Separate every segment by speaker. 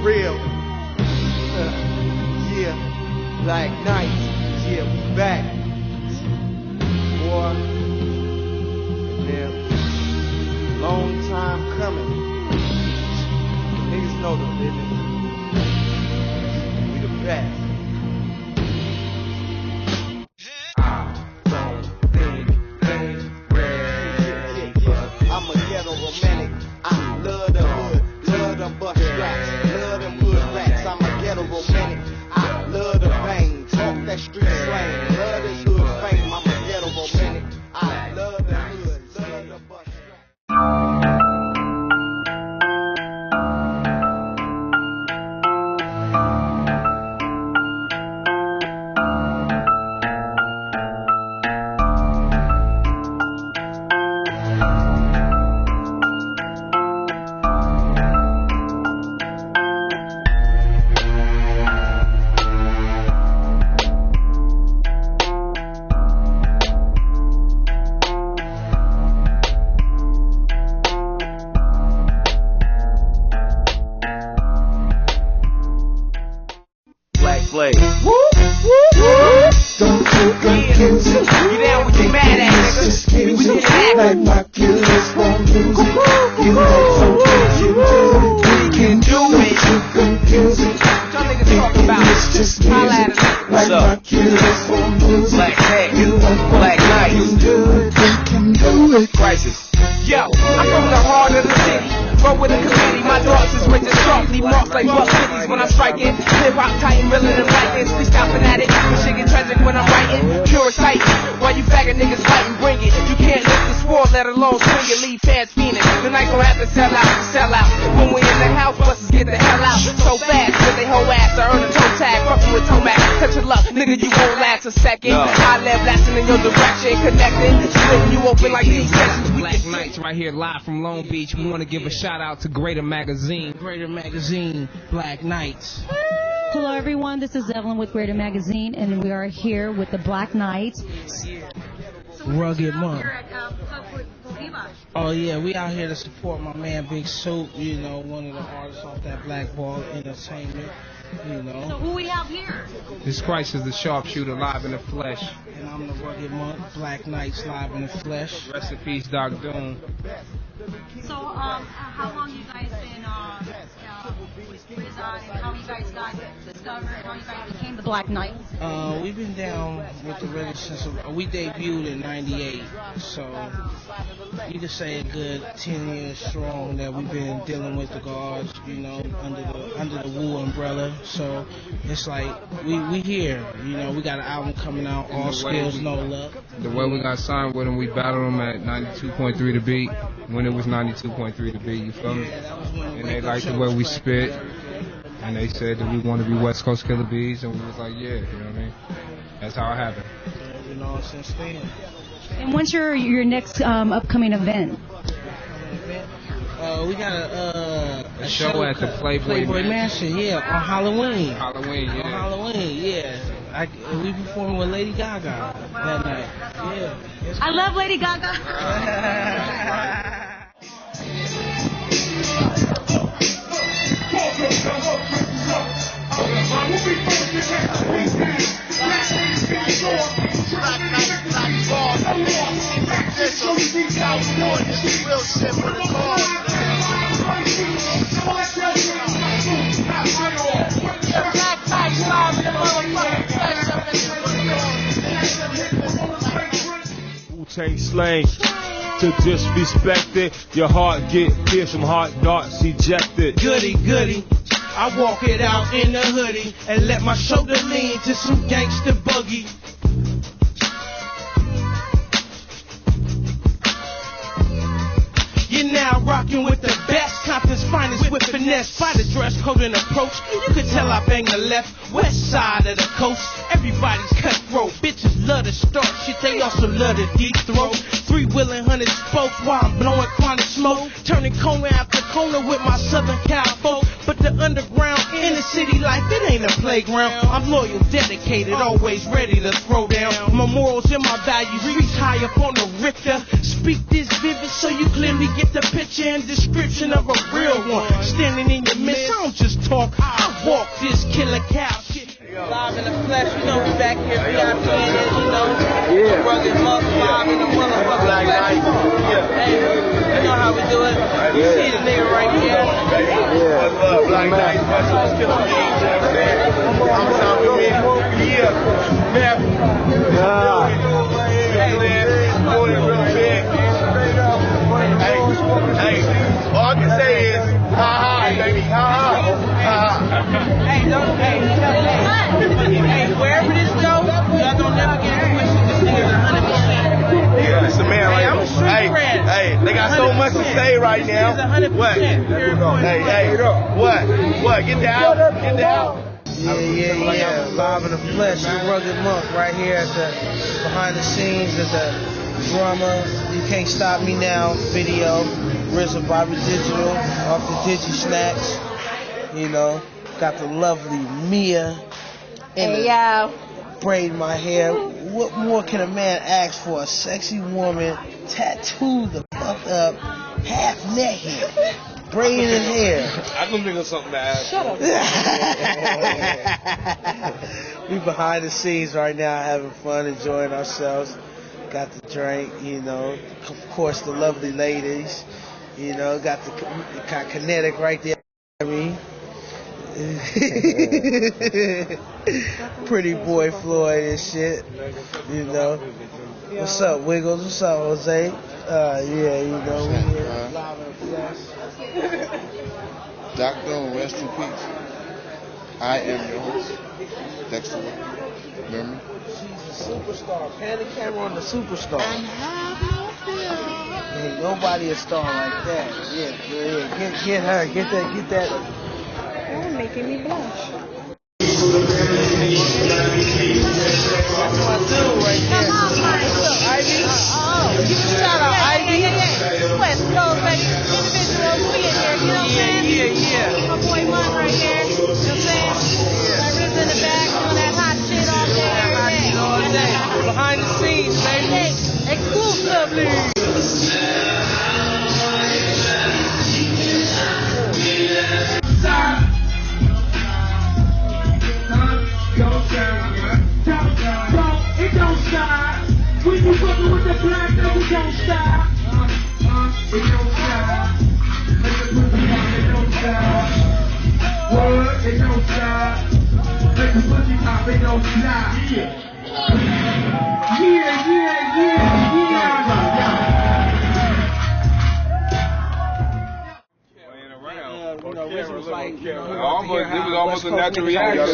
Speaker 1: real. Yeah, Black Knights, yeah, we back. Boy, damn, long time coming. Niggas know the business. We the best. I'm a ghetto romantic. I love the hood, love them bust straps, love them hood rats. I'm a ghetto romantic. I love the bang, talk that street slang, love this hood fame. I'm a ghetto romantic. I love the hood, love the bust straps.
Speaker 2: Blade. Woo, woo, woo. Don't you confuse it.
Speaker 3: You down with your mad ass, nigga.
Speaker 2: Just use it like my killers won't lose it. You know something you do.
Speaker 3: We can do it.
Speaker 2: Don't you confuse it.
Speaker 3: Y'all niggas talk about
Speaker 2: it's just music. Like my killers won't lose it.
Speaker 3: Black Tech,
Speaker 2: You know
Speaker 3: Black Knights.
Speaker 2: you do it. You can do it.
Speaker 3: Crisis. Yo, I'm from the heart of the city. Roll with a committee, my dogs is rated sharply, marked like buck cities when I strike it. Hip hop tight and realer than lightning, freestyle fanatic. This shit get tragic when I'm writing, pure sight. While you faggot niggas fighting, bring it. You can't lift the sport, let alone swing it, leave fans fiending. The night gon' have to sell out. When we in the house, busters get the hell out. So fast, with they whole ass, I earn a toe tag. Fuck you with Tomac, touch your luck, nigga, you won't last a second. I left blasting in your direction, connecting, splitting you open like these sessions.
Speaker 4: Black Knights right here live from Long Beach. We want to give a shout out to Greater Magazine.
Speaker 5: Greater Magazine, Black Knights.
Speaker 6: Hello everyone, this is Evelyn with Greater Magazine, and we are here with the Black Knights.
Speaker 5: Rugged Monk. Oh yeah, we out here to support my man Big Soup, you know, one of the artists off that Black Ball Entertainment, you know.
Speaker 6: So who we have here?
Speaker 4: This Christ is the sharpshooter live in the flesh.
Speaker 5: And I'm the Rugged Monk, Black Knights live in the flesh.
Speaker 4: Rest in peace, Doc Doom.
Speaker 6: So how long you guys been residing, how you guys got discovered, how you guys became the Black Knights?
Speaker 5: We've been down with the rhythm since we debuted in '98, so you could say a good 10 years strong that we've been dealing with the guards, you know, under the Wu umbrella. So it's like we here, you know, we got an album coming out, All Skills No Luck.
Speaker 4: The way we got signed with them, we battled them at 92.3 The Beat when it was 92.3 The Beat. You feel me? And they liked the way we spit. And they said that we want to be West Coast Killer Bees, and we was like, yeah, you know what I mean? That's how it happened.
Speaker 5: You know, since then.
Speaker 6: And when's your next upcoming event?
Speaker 5: We got a
Speaker 4: show at the Playboy
Speaker 5: Mansion, yeah, on Halloween.
Speaker 4: Halloween, yeah.
Speaker 5: On Halloween, yeah. We performing with Lady Gaga that night. Yeah.
Speaker 6: I love Lady Gaga.
Speaker 7: Wu-Tang slang. To disrespect it, your heart get pierced from heart darts ejected.
Speaker 5: Goody, goody. I walk it out in a hoodie and let my shoulder lean to some gangster buggy. You're now rocking with the best, Compton's finest with finesse. By the dress code and approach, you can tell I bang the left, west side of the coast. Everybody's cutthroat, bitches love to start shit, they also love to deep throat. 3-wheeling 100 spokes while I'm blowing chronic smoke, turning corner after corner with my Southern Cal folk. But the underground in the city life, it ain't a playground. I'm loyal, dedicated, always ready to throw down. My morals and my values reach high up on the Richter. Speak this vivid so you clearly get the picture and description of a real one. Standing in your midst, I don't just talk, I walk this killer cow shit.
Speaker 3: Live in the flesh, you know, we back here, VIP, you know. Yeah. Rugged Monk, live in the motherfucking flesh. Hey, you know how we do it. You see the nigga right here.
Speaker 1: What's up, Black Knight? What's up, Killer Beans? You know what I'm saying? I'm sorry, man. Yeah. Doing it real big. Hey, all I can say is, ha ha, baby, ha ha.
Speaker 3: Hey, wherever this goes, y'all don't never get a question. This nigga's 100%.
Speaker 1: Yeah, it's a man right
Speaker 3: I'm a street rat.
Speaker 1: Hey, they got so much to say right now. What? Hey, what? Get down.
Speaker 3: Yeah. Live in the flesh, the Rugged Monk right here at the behind the scenes at the drama. You Can't Stop Me Now video. RZA Bobby Digital off the Digi Snacks. You know, got the lovely Mia.
Speaker 8: Hey, yo.
Speaker 3: Braid my hair. What more can a man ask for? A sexy woman tattooed the fuck up, half naked, braiding hair.
Speaker 7: I can think of something to ask.
Speaker 8: Shut up.
Speaker 3: We behind the scenes right now having fun, enjoying ourselves. Got the drink, you know. Of course, the lovely ladies. You know, got Kinetic right there. I mean. Pretty boy Floyd and shit, you know. What's up, Wiggles? What's up, Jose? Yeah, you know, we here live in the flesh.
Speaker 9: Doctor, rest in peace. I am your host, Dexter. Remember?
Speaker 3: She's a superstar. Pan the camera on the superstar. Ain't nobody a star like that. Yeah. Get her. Get that.
Speaker 8: You're making me blush.
Speaker 3: That's my dude right there.
Speaker 8: Come on, Mike.
Speaker 3: Ivy?
Speaker 8: Give a shout out, Ivy. West Coast, baby. Individuals, we in here, you know what I'm saying?
Speaker 3: Yeah.
Speaker 8: My boy Monk right here, you know what I'm saying? Got Riz in the back, doing that hot shit all day, every day.
Speaker 3: Behind the scenes, baby.
Speaker 8: Exclusively.
Speaker 5: It don't stop. When you fucking with the black, no, it don't stop. It don't stop. Make the pussy pop, it don't stop. Word, it don't stop. Make the pussy pop, it don't stop. Yeah.
Speaker 3: You know, RZA was like, you know,
Speaker 7: It was almost a natural reaction.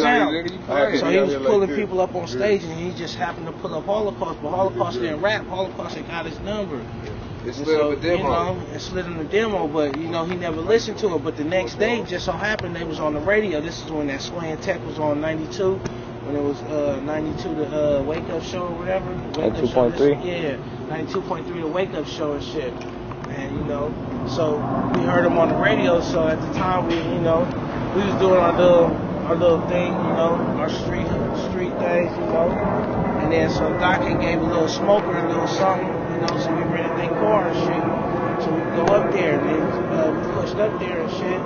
Speaker 3: So he was pulling people up on stage, and he just happened to pull up Holocaust, but Holocaust didn't rap. Holocaust had got his number.
Speaker 7: It slid up a demo.
Speaker 3: You know, it slid in the demo, but you know, he never listened to it. But the next day, just so happened, they was on the radio. This is when that Swaying Tech was on 92, when it was 92 the Wake Up Show or whatever.
Speaker 10: 92.3.
Speaker 3: Yeah, 92.3 the Wake Up Show and shit. And you know, so we heard him on the radio. So at the time, we was doing our little thing, you know, our street things, you know. And then so Doc had gave a little smoker, a little something, you know. So we rented their car and shit. So we go up there, and then we pushed up there and shit.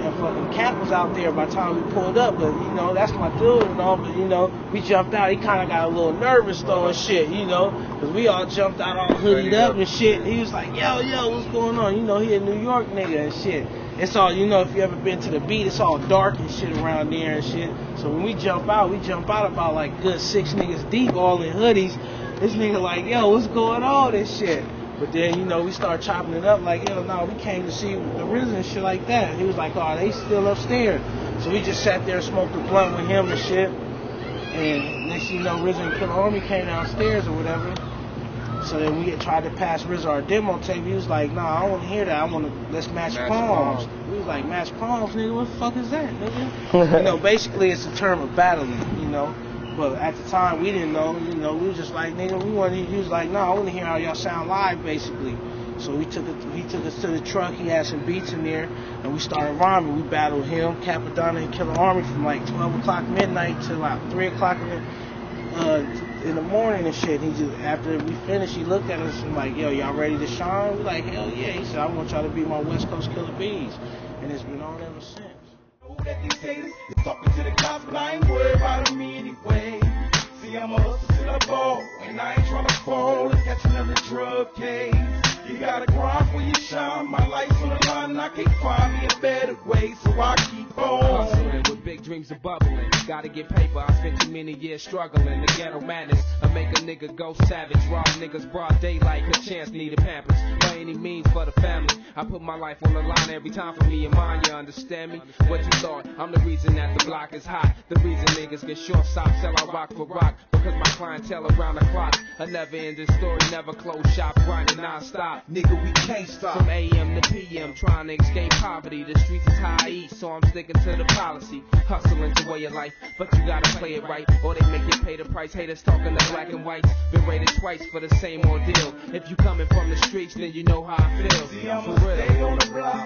Speaker 3: And fucking Cap was out there by the time we pulled up, but you know, that's my dude and all, but you know, we jumped out, he kinda got a little nervous though and shit, you know, cause we all jumped out all hoodied up and shit. He was like, yo, what's going on? You know, he a New York nigga and shit. It's all, you know, if you ever been to the beat, it's all dark and shit around there and shit. So when we jump out about like good 6 niggas deep, all in hoodies. This nigga like, yo, what's going on and shit. But then, you know, we start chopping it up like, yo, no, we came to see the RZA and shit like that. He was like, oh, they still upstairs. So we just sat there and smoked a blunt with him and shit. And next thing you know, RZA and Killer Army came downstairs or whatever. So then we tried to pass RZA our demo tape. He was like, nah, I don't want to hear that. Let's match palms. We was like, match palms, nigga? What the fuck is that, nigga? You know, basically it's a term of battling, you know. But at the time, we didn't know, you know, we was just like, nigga, he was like, no, I want to hear how y'all sound live, basically. So he took us to the truck, he had some beats in there, and we started rhyming. We battled him, Capadonna, and Killer Army from like 12 o'clock midnight to like 3 o'clock
Speaker 5: in the morning and shit. He just, after we finished, he looked at us and like, yo, y'all ready to shine? We like, hell yeah. He said, I want y'all to be my West Coast Killer Bees. And it's been on ever since.
Speaker 10: That these haters is talking to the cops, but I ain't worried about me anyway. See, I'm a hustler till I ball, and I ain't tryna fall and catch another drug case. You gotta grind for your shine, my life's on the line, and I can't find me a better way, so I keep on.
Speaker 3: Hustling with big dreams of bubbling. Gotta get paper, I spent too many years struggling. The ghetto madness, I make a nigga go savage. Rob niggas broad daylight, a chance needed pampers. By any means for the family, I put my life on the line every time for me and mine, you understand me? What you thought? I'm the reason that the block is hot. The reason niggas get short socks, sell I rock for rock. Because my clientele around the clock. A never ending story, never close shop, grinding non-stop.
Speaker 10: Nigga, we can't stop.
Speaker 3: From AM to PM, trying to escape poverty. The streets is how I eat, so I'm sticking to the policy. Hustling to way of life, but you gotta play it right, or they make you pay the price. Haters talking to black and whites, been rated twice for the same ordeal. If you coming from the streets, then you know how I feel.
Speaker 10: See, I'ma
Speaker 3: for real.
Speaker 10: stay on the block,